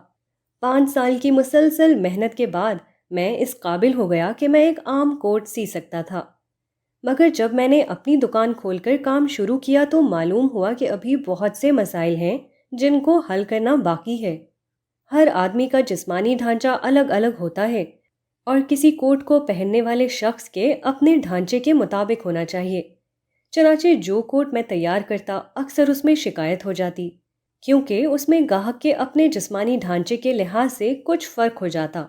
A: 5 سال کی مسلسل محنت کے بعد میں اس قابل ہو گیا کہ میں ایک عام کوٹ سی سکتا تھا۔ مگر جب میں نے اپنی دکان کھول کر کام شروع کیا تو معلوم ہوا کہ ابھی بہت سے مسائل ہیں جن کو حل کرنا باقی ہے۔ ہر آدمی کا جسمانی ڈھانچہ الگ الگ ہوتا ہے اور کسی کوٹ کو پہننے والے شخص کے اپنے ڈھانچے کے مطابق ہونا چاہیے۔ چنانچہ جو کوٹ میں تیار کرتا اکثر اس میں شکایت ہو جاتی، کیونکہ اس میں گاہک کے اپنے جسمانی ڈھانچے کے لحاظ سے کچھ فرق ہو جاتا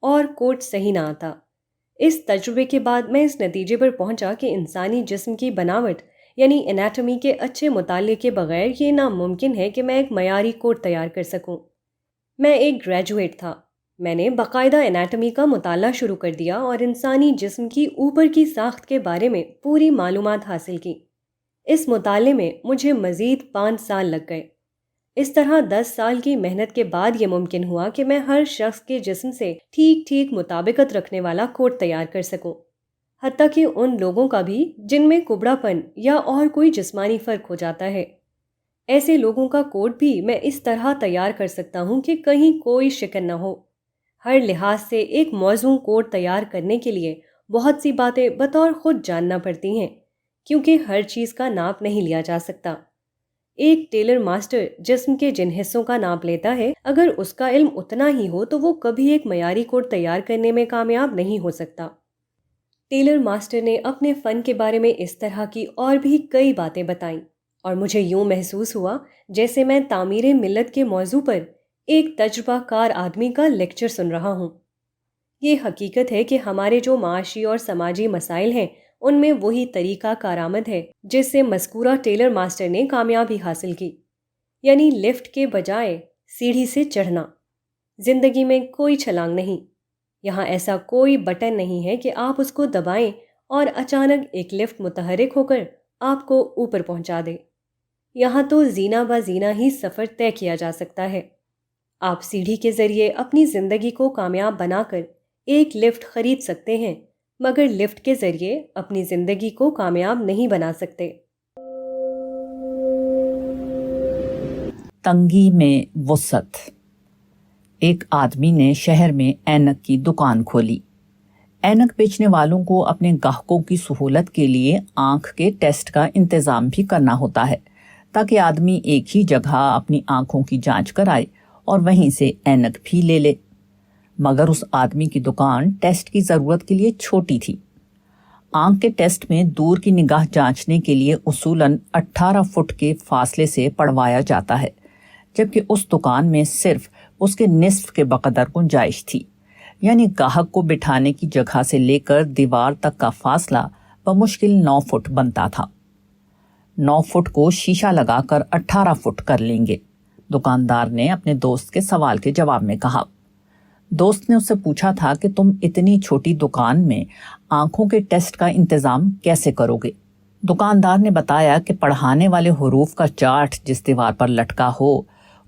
A: اور کوٹ صحیح نہ آتا۔ اس تجربے کے بعد میں اس نتیجے پر پہنچا کہ انسانی جسم کی بناوٹ یعنی انیٹمی کے اچھے مطالعے کے بغیر یہ ناممکن ہے کہ میں ایک معیاری کوٹ تیار کر سکوں۔ میں ایک گریجویٹ تھا، میں نے باقاعدہ انیٹمی کا مطالعہ شروع کر دیا اور انسانی جسم کی اوپر کی ساخت کے بارے میں پوری معلومات حاصل کی۔ اس مطالعے میں مجھے مزید 5 سال لگ گئے۔ اس طرح 10 سال کی محنت کے بعد یہ ممکن ہوا کہ میں ہر شخص کے جسم سے ٹھیک ٹھیک مطابقت رکھنے والا کوٹ تیار کر سکوں، حتیٰ کہ ان لوگوں کا بھی جن میں کبڑا پن یا اور کوئی جسمانی فرق ہو جاتا ہے۔ ایسے لوگوں کا کوٹ بھی میں اس طرح تیار کر سکتا ہوں کہ کہیں کوئی شکن نہ ہو۔ ہر لحاظ سے ایک موزوں کوٹ تیار کرنے کے لیے بہت سی باتیں بطور خود جاننا پڑتی ہیں، کیونکہ ہر چیز کا ناپ نہیں لیا جا سکتا۔ ایک ٹیلر ماسٹر جسم کے جن حصوں کا ناپ لیتا ہے، اگر اس کا علم اتنا ہی ہو تو وہ کبھی ایک معیاری کوٹ تیار کرنے میں کامیاب نہیں ہو سکتا۔ ٹیلر ماسٹر نے اپنے فن کے بارے میں اس طرح کی اور بھی کئی باتیں بتائیں، اور مجھے یوں محسوس ہوا جیسے میں تعمیر ملت کے موضوع پر ایک تجربہ کار آدمی کا لیکچر سن رہا ہوں۔ یہ حقیقت ہے کہ ہمارے جو معاشی اور سماجی مسائل ہیں ان میں وہی طریقہ کارآمد ہے جس سے مذکورہ ٹیلر ماسٹر نے کامیابی حاصل کی، یعنی لفٹ کے بجائے سیڑھی سے چڑھنا۔ زندگی میں کوئی چھلانگ نہیں، یہاں ایسا کوئی بٹن نہیں ہے کہ آپ اس کو دبائیں اور اچانک ایک لفٹ متحرک ہو کر آپ کو اوپر پہنچا دے۔ یہاں تو زینہ با زینہ ہی سفر طے کیا جا سکتا ہے۔ آپ سیڑھی کے ذریعے اپنی زندگی کو کامیاب بنا کر ایک لفٹ خرید سکتے ہیں، مگر لفٹ کے ذریعے اپنی زندگی کو کامیاب نہیں بنا سکتے۔
B: تنگی میں وسعت۔ ایک آدمی نے شہر میں اینک کی دکان کھولی۔ اینک بیچنے والوں کو اپنے گاہکوں کی سہولت کے لیے آنکھ کے ٹیسٹ کا انتظام بھی کرنا ہوتا ہے تاکہ آدمی ایک ہی جگہ اپنی آنکھوں کی جانچ کرائے اور وہیں سے اینک بھی لے لے۔ مگر اس آدمی کی دکان ٹیسٹ کی ضرورت کے لیے چھوٹی تھی۔ آنکھ کے ٹیسٹ میں دور کی نگاہ جانچنے کے لیے اصولاً 18 فٹ کے فاصلے سے پڑوایا جاتا ہے، جبکہ اس دکان میں صرف اس کے نصف کے بقدر گنجائش تھی، یعنی گاہک کو بٹھانے کی جگہ سے لے کر دیوار تک کا فاصلہ بمشکل 9 فٹ بنتا تھا۔ 9 فٹ کو شیشہ لگا کر 18 فٹ کر لیں گے، دکاندار نے اپنے دوست کے سوال کے جواب میں کہا۔ دوست نے اس سے پوچھا تھا کہ تم اتنی چھوٹی دکان میں آنکھوں کے ٹیسٹ کا انتظام کیسے کرو گے؟ دکاندار نے بتایا کہ پڑھانے والے حروف کا چارٹ جس دیوار پر لٹکا ہو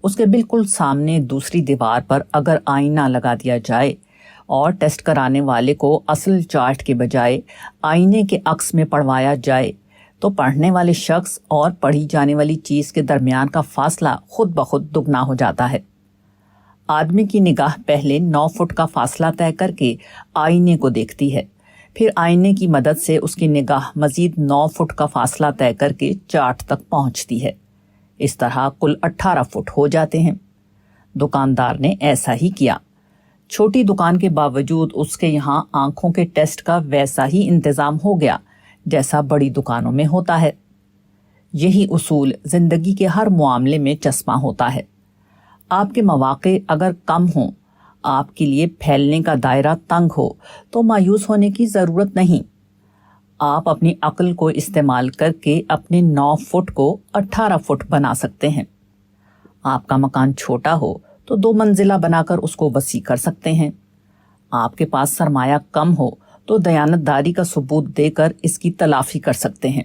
B: اس کے بالکل سامنے دوسری دیوار پر اگر آئینہ لگا دیا جائے اور ٹیسٹ کرانے والے کو اصل چارٹ کے بجائے آئینے کے عکس میں پڑھوایا جائے تو پڑھنے والے شخص اور پڑھی جانے والی چیز کے درمیان کا فاصلہ خود بخود دگنا ہو جاتا ہے۔ آدمی کی نگاہ پہلے 9 فٹ کا فاصلہ طے کر کے آئینے کو دیکھتی ہے، پھر آئینے کی مدد سے اس کی نگاہ مزید 9 فٹ کا فاصلہ طے کر کے چارٹ تک پہنچتی ہے۔ اس طرح کل 18 فٹ ہو جاتے ہیں۔ دکاندار نے ایسا ہی کیا۔ چھوٹی دکان کے باوجود اس کے یہاں آنکھوں کے ٹیسٹ کا ویسا ہی انتظام ہو گیا جیسا بڑی دکانوں میں ہوتا ہے۔ یہی اصول زندگی کے ہر معاملے میں چسپاں ہوتا ہے۔ آپ کے مواقع اگر کم ہوں، آپ کے لیے پھیلنے کا دائرہ تنگ ہو تو مایوس ہونے کی ضرورت نہیں۔ آپ اپنی عقل کو استعمال کر کے اپنے 9 فٹ کو 18 فٹ بنا سکتے ہیں۔ آپ کا مکان چھوٹا ہو تو 2 منزلہ بنا کر اس کو وسیع کر سکتے ہیں۔ آپ کے پاس سرمایہ کم ہو تو دیانتداری کا ثبوت دے کر اس کی تلافی کر سکتے ہیں۔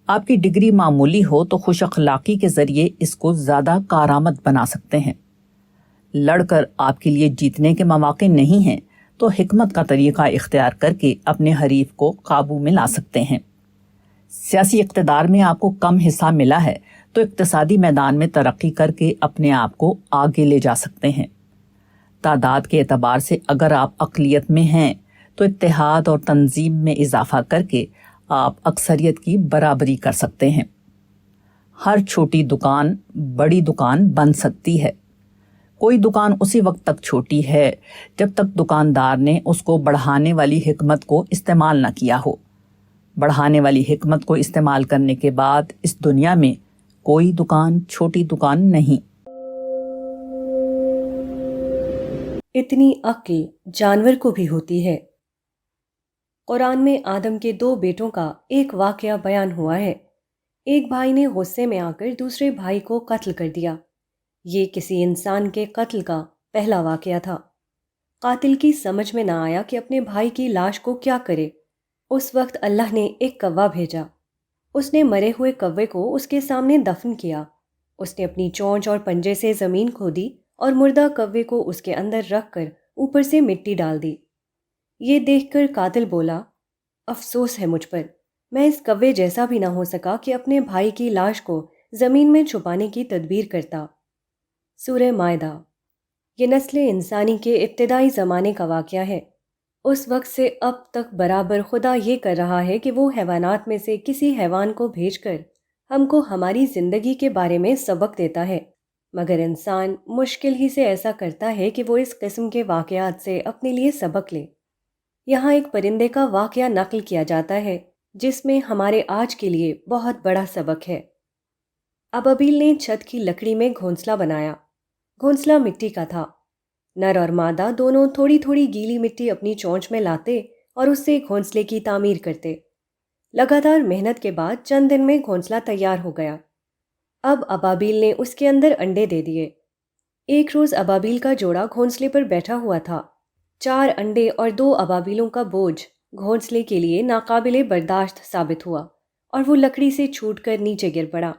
B: آپ کی ڈگری معمولی ہو تو خوش اخلاقی کے ذریعے اس کو زیادہ کارآمد بنا سکتے ہیں۔ لڑ کر آپ کے لیے جیتنے کے مواقع نہیں ہیں تو حکمت کا طریقہ اختیار کر کے اپنے حریف کو قابو میں لا سکتے ہیں۔ سیاسی اقتدار میں آپ کو کم حصہ ملا ہے تو اقتصادی میدان میں ترقی کر کے اپنے آپ کو آگے لے جا سکتے ہیں۔ تعداد کے اعتبار سے اگر آپ اقلیت میں ہیں تو اتحاد اور تنظیم میں اضافہ کر کے آپ اکثریت کی برابری کر سکتے ہیں۔ ہر چھوٹی دکان بڑی دکان بن سکتی ہے۔ کوئی دکان اسی وقت تک چھوٹی ہے جب تک دکاندار نے اس کو بڑھانے والی حکمت کو استعمال نہ کیا ہو۔ بڑھانے والی حکمت کو استعمال کرنے کے بعد اس دنیا میں کوئی دکان چھوٹی دکان نہیں۔
A: اتنی عقل جانور کو بھی ہوتی ہے۔ قرآن میں آدم کے 2 بیٹوں کا ایک واقعہ بیان ہوا ہے۔ ایک بھائی نے غصے میں آ کر دوسرے بھائی کو قتل کر دیا۔ یہ کسی انسان کے قتل کا پہلا واقعہ تھا۔ قاتل کی سمجھ میں نہ آیا کہ اپنے بھائی کی لاش کو کیا کرے۔ اس وقت اللہ نے ایک کوا بھیجا۔ اس نے مرے ہوئے کوے کو اس کے سامنے دفن کیا۔ اس نے اپنی چونچ اور پنجے سے زمین کھودی اور مردہ کوے کو اس کے اندر رکھ کر اوپر سے مٹی ڈال دی۔ یہ دیکھ کر قاتل بولا، افسوس ہے مجھ پر، میں اس کوے جیسا بھی نہ ہو سکا کہ اپنے بھائی کی لاش کو زمین میں چھپانے کی تدبیر کرتا۔ سورہ مائدہ۔ یہ نسل انسانی کے ابتدائی زمانے کا واقعہ ہے۔ اس وقت سے اب تک برابر خدا یہ کر رہا ہے کہ وہ حیوانات میں سے کسی حیوان کو بھیج کر ہم کو ہماری زندگی کے بارے میں سبق دیتا ہے، مگر انسان مشکل ہی سے ایسا کرتا ہے کہ وہ اس قسم کے واقعات سے اپنے لیے سبق لے۔ یہاں ایک پرندے کا واقعہ نقل کیا جاتا ہے جس میں ہمارے آج کے لیے بہت بڑا سبق ہے۔ ابابیل نے چھت کی لکڑی میں گھونسلہ بنایا۔ گھونسلہ مٹی کا تھا۔ نر اور مادہ دونوں تھوڑی تھوڑی گیلی مٹی اپنی چونچ میں لاتے اور اس سے گھونسلے کی تعمیر کرتے۔ لگاتار محنت کے بعد چند دن میں گھونسلہ تیار ہو گیا۔ اب ابابیل نے اس کے اندر انڈے دے دیے۔ ایک روز ابابیل کا جوڑا گھونسلے پر بیٹھا ہوا تھا۔ 4 انڈے اور 2 ابابیلوں کا بوجھ گھونسلے کے لیے ناقابل برداشت ثابت ہوا اور وہ لکڑی سے چھوٹ کر نیچے گر پڑا۔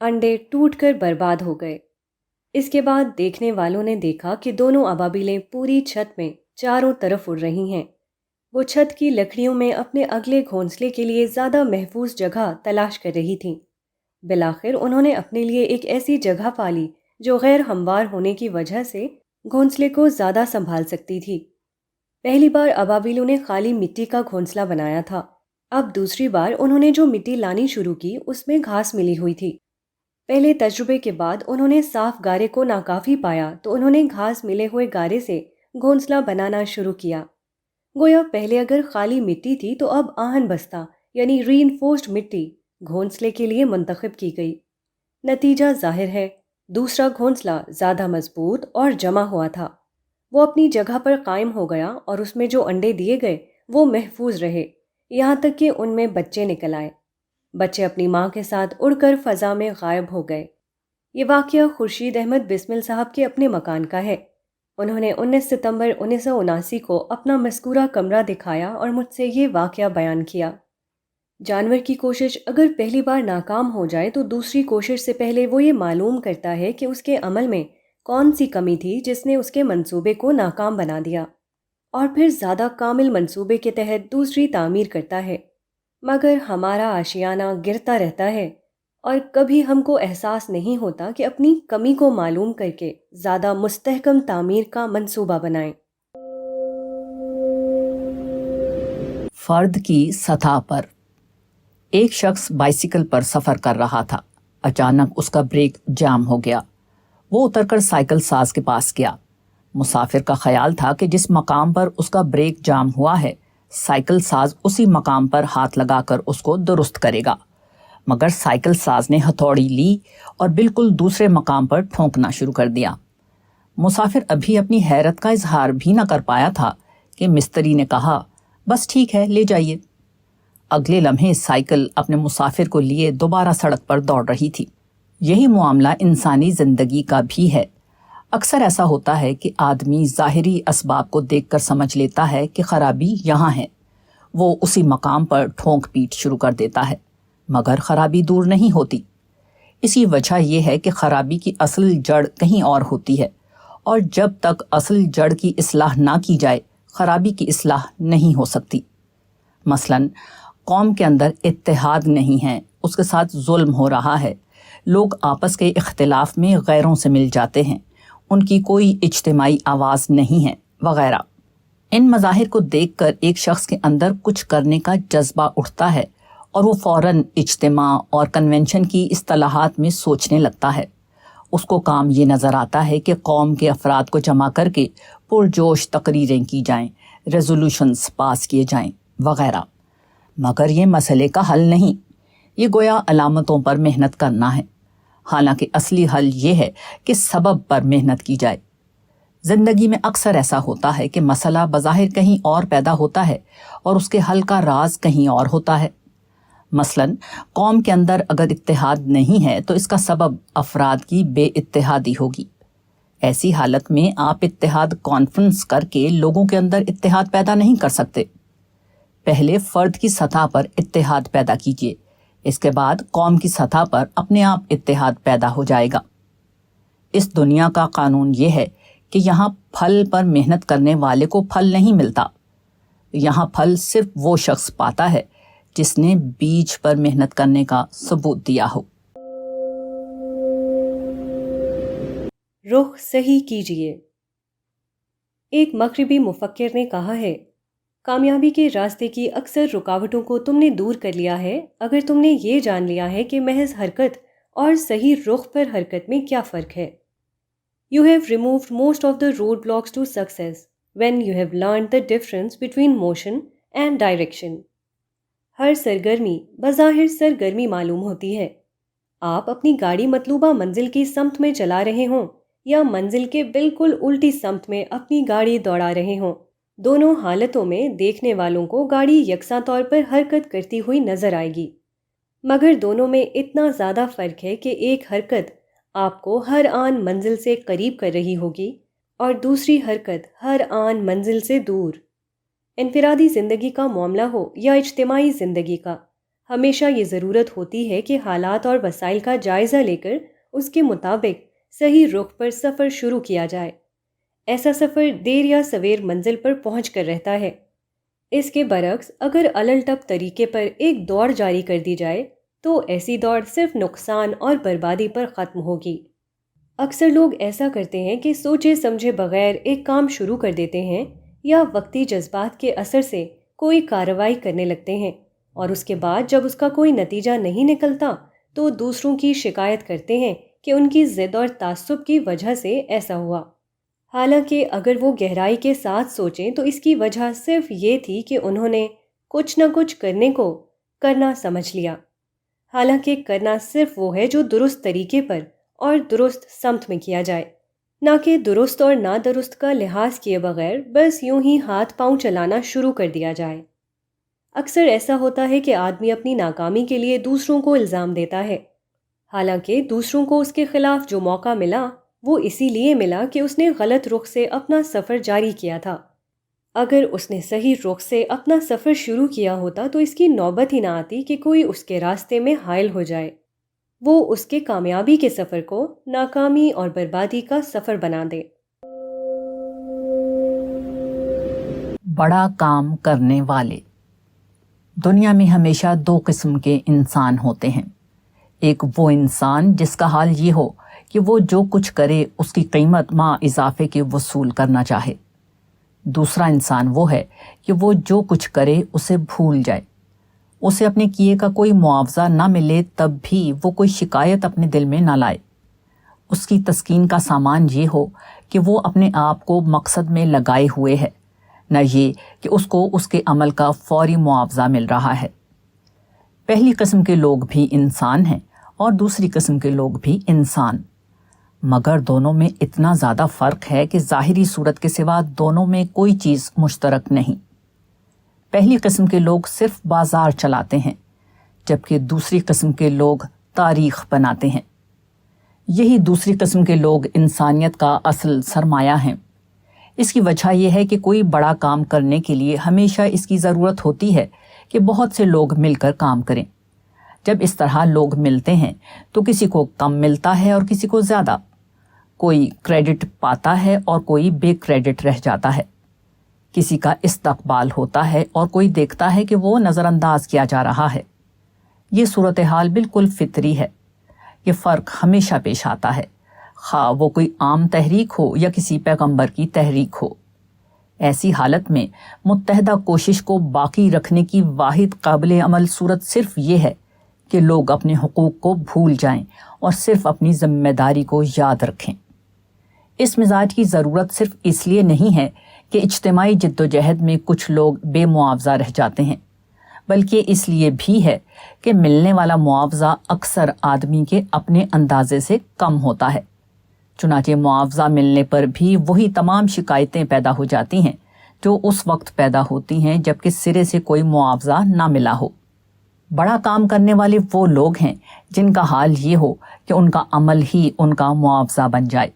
A: انڈے ٹوٹ کر برباد ہو گئے۔ اس کے بعد دیکھنے والوں نے دیکھا کہ دونوں ابابیلیں پوری چھت میں چاروں طرف اڑ رہی ہیں۔ وہ چھت کی لکڑیوں میں اپنے اگلے گھونسلے کے لیے زیادہ محفوظ جگہ تلاش کر رہی تھیں۔ بالآخر انہوں نے اپنے لیے ایک ایسی جگہ پالی جو غیر ہموار ہونے کی وجہ سے گھونسلے کو زیادہ سنبھال سکتی تھی۔ پہلی بار ابابیلوں نے خالی مٹی کا گھونسلہ بنایا تھا۔ اب دوسری بار انہوں نے جو مٹی لانی شروع کی اس میں گھاس ملی ہوئی تھی۔ پہلے تجربے کے بعد انہوں نے صاف گارے کو ناکافی پایا تو انہوں نے گھاس ملے ہوئے گارے سے گھونسلہ بنانا شروع کیا۔ گویا پہلے اگر خالی مٹی تھی تو اب آہن بستہ یعنی ری انفورسڈ مٹی گھونسلے کے لیے منتخب کی گئی۔ نتیجہ ظاہر ہے، دوسرا گھونسلہ زیادہ مضبوط اور جمع ہوا تھا۔ وہ اپنی جگہ پر قائم ہو گیا اور اس میں جو انڈے دیے گئے وہ محفوظ رہے، یہاں تک کہ ان میں بچے نکل آئے۔ بچے اپنی ماں کے ساتھ اڑ کر فضا میں غائب ہو گئے۔ یہ واقعہ خورشید احمد بسمل صاحب کے اپنے مکان کا ہے۔ انہوں نے 19 ستمبر 1979 کو اپنا مذکورہ کمرہ دکھایا اور مجھ سے یہ واقعہ بیان کیا۔ جانور کی کوشش اگر پہلی بار ناکام ہو جائے تو دوسری کوشش سے پہلے وہ یہ معلوم کرتا ہے کہ اس کے عمل میں کون سی کمی تھی جس نے اس کے منصوبے کو ناکام بنا دیا، اور پھر زیادہ کامل منصوبے کے تحت دوسری تعمیر کرتا ہے۔ مگر ہمارا آشیانہ گرتا رہتا ہے اور کبھی ہم کو احساس نہیں ہوتا کہ اپنی کمی کو معلوم کر کے زیادہ مستحکم تعمیر کا منصوبہ بنائیں۔
B: فرد کی سطح پر ایک شخص بائسیکل پر سفر کر رہا تھا۔ اچانک اس کا بریک جام ہو گیا۔ وہ اتر کر سائیکل ساز کے پاس گیا۔ مسافر کا خیال تھا کہ جس مقام پر اس کا بریک جام ہوا ہے سائیکل ساز اسی مقام پر ہاتھ لگا کر اس کو درست کرے گا، مگر سائیکل ساز نے ہتھوڑی لی اور بالکل دوسرے مقام پر ٹھونکنا شروع کر دیا۔ مسافر ابھی اپنی حیرت کا اظہار بھی نہ کر پایا تھا کہ مستری نے کہا، بس ٹھیک ہے، لے جائیے۔ اگلے لمحے سائیکل اپنے مسافر کو لیے دوبارہ سڑک پر دوڑ رہی تھی۔ یہی معاملہ انسانی زندگی کا بھی ہے۔ اکثر ایسا ہوتا ہے کہ آدمی ظاہری اسباب کو دیکھ کر سمجھ لیتا ہے کہ خرابی یہاں ہے، وہ اسی مقام پر ٹھونک پیٹ شروع کر دیتا ہے، مگر خرابی دور نہیں ہوتی۔ اسی وجہ یہ ہے کہ خرابی کی اصل جڑ کہیں اور ہوتی ہے، اور جب تک اصل جڑ کی اصلاح نہ کی جائے خرابی کی اصلاح نہیں ہو سکتی۔ مثلاً قوم کے اندر اتحاد نہیں ہے، اس کے ساتھ ظلم ہو رہا ہے، لوگ آپس کے اختلاف میں غیروں سے مل جاتے ہیں، ان کی کوئی اجتماعی آواز نہیں ہے، وغیرہ۔ ان مظاہر کو دیکھ کر ایک شخص کے اندر کچھ کرنے کا جذبہ اٹھتا ہے اور وہ فوراً اجتماع اور کنونشن کی اصطلاحات میں سوچنے لگتا ہے۔ اس کو کام یہ نظر آتا ہے کہ قوم کے افراد کو جمع کر کے پرجوش تقریریں کی جائیں، ریزولوشنز پاس کیے جائیں، وغیرہ۔ مگر یہ مسئلے کا حل نہیں، یہ گویا علامتوں پر محنت کرنا ہے، حالانکہ اصلی حل یہ ہے کہ سبب پر محنت کی جائے۔ زندگی میں اکثر ایسا ہوتا ہے کہ مسئلہ بظاہر کہیں اور پیدا ہوتا ہے اور اس کے حل کا راز کہیں اور ہوتا ہے۔ مثلاً قوم کے اندر اگر اتحاد نہیں ہے تو اس کا سبب افراد کی بے اتحادی ہوگی۔ ایسی حالت میں آپ اتحاد کانفرنس کر کے لوگوں کے اندر اتحاد پیدا نہیں کر سکتے۔ پہلے فرد کی سطح پر اتحاد پیدا کیجیے، اس کے بعد قوم کی سطح پر اپنے آپ اتحاد پیدا ہو جائے گا۔ اس دنیا کا قانون یہ ہے کہ یہاں پھل پر محنت کرنے والے کو پھل نہیں ملتا، یہاں پھل صرف وہ شخص پاتا ہے جس نے بیج پر محنت کرنے کا ثبوت دیا ہو۔
A: رخ صحیح کیجیے۔ ایک مغربی مفکر نے کہا ہے، کامیابی کے راستے کی اکثر رکاوٹوں کو تم نے دور کر لیا ہے اگر تم نے یہ جان لیا ہے کہ محض حرکت اور صحیح رخ پر حرکت میں کیا فرق ہے۔ You have removed most of the roadblocks to success when you have learned the difference between motion and direction. ہر سرگرمی بظاہر سرگرمی معلوم ہوتی ہے۔ آپ اپنی گاڑی مطلوبہ منزل کی سمت میں چلا رہے ہوں یا منزل کے بالکل الٹی سمت میں اپنی گاڑی دوڑا رہے ہوں۔ دونوں حالتوں میں دیکھنے والوں کو گاڑی یکساں طور پر حرکت کرتی ہوئی نظر آئے گی، مگر دونوں میں اتنا زیادہ فرق ہے کہ ایک حرکت آپ کو ہر آن منزل سے قریب کر رہی ہوگی اور دوسری حرکت ہر آن منزل سے دور۔ انفرادی زندگی کا معاملہ ہو یا اجتماعی زندگی کا، ہمیشہ یہ ضرورت ہوتی ہے کہ حالات اور وسائل کا جائزہ لے کر اس کے مطابق صحیح رخ پر سفر شروع کیا جائے۔ ایسا سفر دیر یا سویر منزل پر پہنچ کر رہتا ہے۔ اس کے برعکس اگر الٹپ طریقے پر ایک دوڑ جاری کر دی جائے تو ایسی دوڑ صرف نقصان اور بربادی پر ختم ہوگی۔ اکثر لوگ ایسا کرتے ہیں کہ سوچے سمجھے بغیر ایک کام شروع کر دیتے ہیں یا وقتی جذبات کے اثر سے کوئی کارروائی کرنے لگتے ہیں، اور اس کے بعد جب اس کا کوئی نتیجہ نہیں نکلتا تو دوسروں کی شکایت کرتے ہیں کہ ان کی ضد اور تعصب کی وجہ سے ایسا ہوا۔ حالانکہ اگر وہ گہرائی کے ساتھ سوچیں تو اس کی وجہ صرف یہ تھی کہ انہوں نے کچھ نہ کچھ کرنے کو کرنا سمجھ لیا۔ حالانکہ کرنا صرف وہ ہے جو درست طریقے پر اور درست سمت میں کیا جائے، نہ کہ درست اور نادرست کا لحاظ کیے بغیر بس یوں ہی ہاتھ پاؤں چلانا شروع کر دیا جائے۔ اکثر ایسا ہوتا ہے کہ آدمی اپنی ناکامی کے لیے دوسروں کو الزام دیتا ہے، حالانکہ دوسروں کو اس کے خلاف جو موقع ملا وہ اسی لیے ملا کہ اس نے غلط رخ سے اپنا سفر جاری کیا تھا۔ اگر اس نے صحیح رخ سے اپنا سفر شروع کیا ہوتا تو اس کی نوبت ہی نہ آتی کہ کوئی اس کے راستے میں حائل ہو جائے، وہ اس کے کامیابی کے سفر کو ناکامی اور بربادی کا سفر بنا دے۔
B: بڑا کام کرنے والے۔ دنیا میں ہمیشہ دو قسم کے انسان ہوتے ہیں۔ ایک وہ انسان جس کا حال یہ ہو کہ وہ جو کچھ کرے اس کی قیمت مع اضافے کے وصول کرنا چاہے۔ دوسرا انسان وہ ہے کہ وہ جو کچھ کرے اسے بھول جائے، اسے اپنے کیے کا کوئی معاوضہ نہ ملے تب بھی وہ کوئی شکایت اپنے دل میں نہ لائے۔ اس کی تسکین کا سامان یہ ہو کہ وہ اپنے آپ کو مقصد میں لگائے ہوئے ہے، نہ یہ کہ اس کو اس کے عمل کا فوری معاوضہ مل رہا ہے۔ پہلی قسم کے لوگ بھی انسان ہیں اور دوسری قسم کے لوگ بھی انسان، مگر دونوں میں اتنا زیادہ فرق ہے کہ ظاہری صورت کے سوا دونوں میں کوئی چیز مشترک نہیں۔ پہلی قسم کے لوگ صرف بازار چلاتے ہیں، جبکہ دوسری قسم کے لوگ تاریخ بناتے ہیں۔ یہی دوسری قسم کے لوگ انسانیت کا اصل سرمایہ ہیں۔ اس کی وجہ یہ ہے کہ کوئی بڑا کام کرنے کے لیے ہمیشہ اس کی ضرورت ہوتی ہے کہ بہت سے لوگ مل کر کام کریں۔ جب اس طرح لوگ ملتے ہیں تو کسی کو کم ملتا ہے اور کسی کو زیادہ، کوئی کریڈٹ پاتا ہے اور کوئی بے کریڈٹ رہ جاتا ہے، کسی کا استقبال ہوتا ہے اور کوئی دیکھتا ہے کہ وہ نظر انداز کیا جا رہا ہے۔ یہ صورتحال بالکل فطری ہے۔ یہ فرق ہمیشہ پیش آتا ہے، خواہ وہ کوئی عام تحریک ہو یا کسی پیغمبر کی تحریک ہو۔ ایسی حالت میں متحدہ کوشش کو باقی رکھنے کی واحد قابل عمل صورت صرف یہ ہے کہ لوگ اپنے حقوق کو بھول جائیں اور صرف اپنی ذمہ داری کو یاد رکھیں۔ اس مزاج کی ضرورت صرف اس لیے نہیں ہے کہ اجتماعی جد و جہد میں کچھ لوگ بے معاوضہ رہ جاتے ہیں، بلکہ اس لیے بھی ہے کہ ملنے والا معاوضہ اکثر آدمی کے اپنے اندازے سے کم ہوتا ہے۔ چنانچہ معاوضہ ملنے پر بھی وہی تمام شکایتیں پیدا ہو جاتی ہیں جو اس وقت پیدا ہوتی ہیں جبکہ سرے سے کوئی معاوضہ نہ ملا ہو۔ بڑا کام کرنے والے وہ لوگ ہیں جن کا حال یہ ہو کہ ان کا عمل ہی ان کا معاوضہ بن جائے۔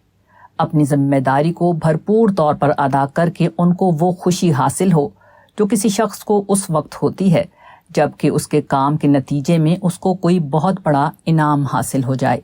B: اپنی ذمہ داری کو بھرپور طور پر ادا کر کے ان کو وہ خوشی حاصل ہو جو کسی شخص کو اس وقت ہوتی ہے جبکہ اس کے کام کے نتیجے میں اس کو کوئی بہت بڑا انعام حاصل ہو جائے۔